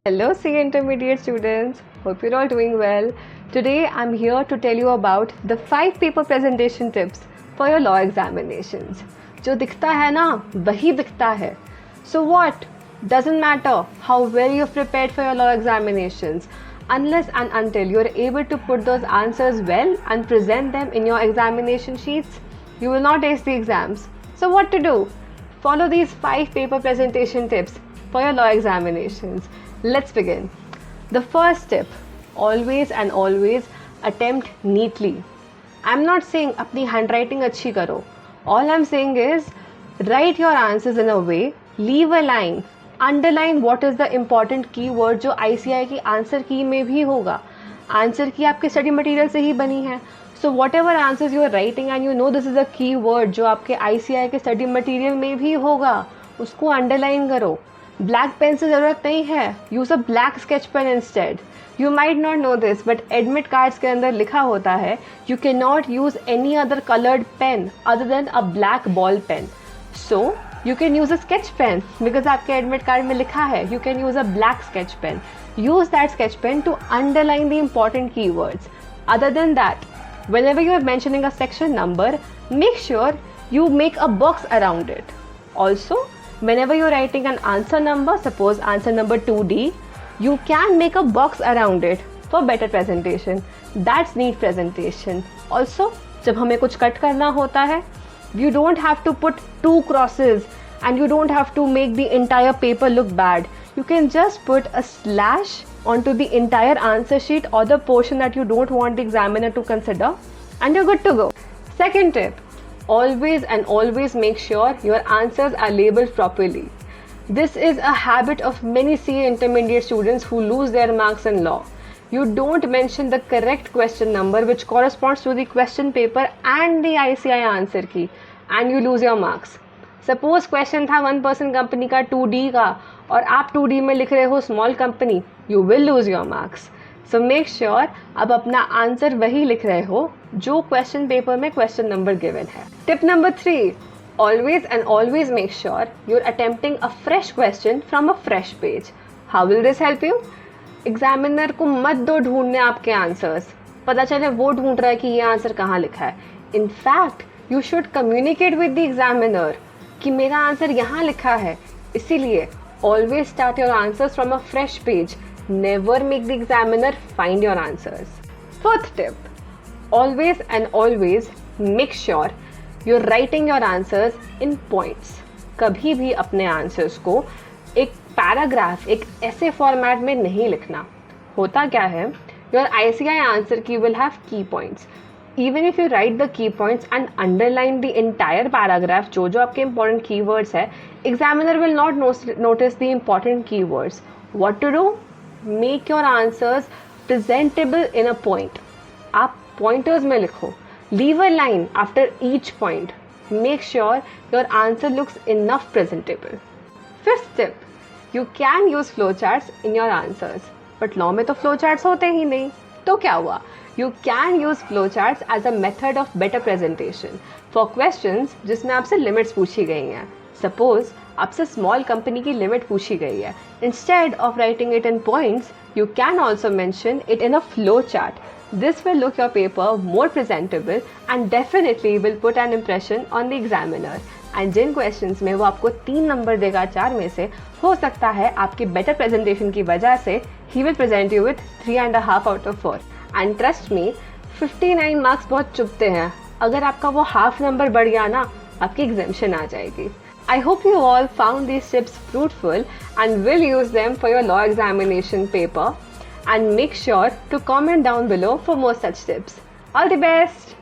Hello CA Intermediate students, hope you're all doing well. Today I'm here to tell you about the 5 paper presentation tips for your law examinations. जो दिखता है ना वही दिखता है. So what? Doesn't matter how well you've prepared for your law examinations, unless and until you're able to put those answers well and present them in your examination sheets, you will not ace the exams. So what to do? Follow these 5 paper presentation tips for your law examinations. Let's begin. The first tip, always and always attempt neatly. I'm not saying अपनी handwriting अच्छी करो. All I'm saying is write your answers in a way, leave a line, underline what is the important keyword जो ICI की answer की में भी होगा. Answer की आपके स्टडी मटेरियल से ही बनी है. So whatever answers you are writing and you know this is a keyword जो आपके ICI के स्टडी मटेरियल में भी होगा, उसको अंडरलाइन करो. ब्लैक पेन से ज़रूरत नहीं है. Use a black sketch pen instead. You might not know this but admit cards के अंदर लिखा होता है you can not use any other coloured pen other than a black ball pen. So you can use a sketch pen because आपके admit card में लिखा है you can use a black sketch pen. Use that sketch pen to underline the important key words. Other then that whenever you are mentioning a section number, make sure you make a box around it. Also, whenever you're writing an answer number, suppose answer number 2D, you can make a box around it for better presentation. That's neat presentation. Also, जब हमें कुछ cut करना होता है, you don't have to put 2 crosses and you don't have to make the entire paper look bad. You can just put a slash onto the entire answer sheet or the portion that you don't want the examiner to consider and you're good to go. Second tip, always and always make sure your answers are labeled properly. This is a habit of many CA intermediate students who lose their marks in law. You don't mention the correct question number which corresponds to the question paper and the ICI answer key and you lose your marks. Suppose question था 1% company का 2D का और आप 2D में लिख रहे हो small company, you will lose your marks. So make sure आप अपना आंसर वही लिख रहे हो जो क्वेश्चन पेपर में क्वेश्चन नंबर गिवन है. Tip number 3, always and always make sure you're attempting a fresh question from a fresh page. How will this help you? Examiner को मत दो ढूंढने आपके आंसर्स, पता चले वो ढूंढ रहा है कि ये आंसर कहाँ लिखा है. In fact you should communicate with the examiner कि मेरा आंसर यहाँ लिखा है. इसीलिए always start your answers from a fresh page. Never make the examiner find your answers. Fourth tip, always and always make sure you're writing your answers in points. कभी भी अपने answers को एक पैराग्राफ, एक ऐसे फॉर्मेट में नहीं लिखना. होता क्या है, your ICI answer key will have key points. Even if you write the key points and underline the entire paragraph, जो आपके important keywords है, examiner will not notice the important keywords. What to do? Make your answers presentable in a point. आप pointers में लिखो. Leave a line after each point. Make sure your answer looks enough presentable. Fifth tip, you can use flowcharts in your answers. But law में तो flowcharts होते ही नहीं. तो क्या हुआ? You can use flowcharts as a method of better presentation for questions जिसमें आपसे limits पूछी गई हैं. Suppose आपसे small company की limit पूछी गई है. Instead of writing it in points, you can also mention it in a flowchart. This will look your paper more presentable and definitely will put an impression on the examiner. And Jin questions में वो आपको 3 number देगा 4 में से, हो सकता है आपके better presentation की वजह से he will present you with 3.5 out of 4. And trust me, 59 marks बहुत चुभते हैं. अगर आपका वो हाफ नंबर बढ़ गया ना, आपकी एग्जामिशन आ जाएगी. I hope you all found these tips fruitful and will use them for your law examination paper. And make sure to comment down below for more such tips. All the best!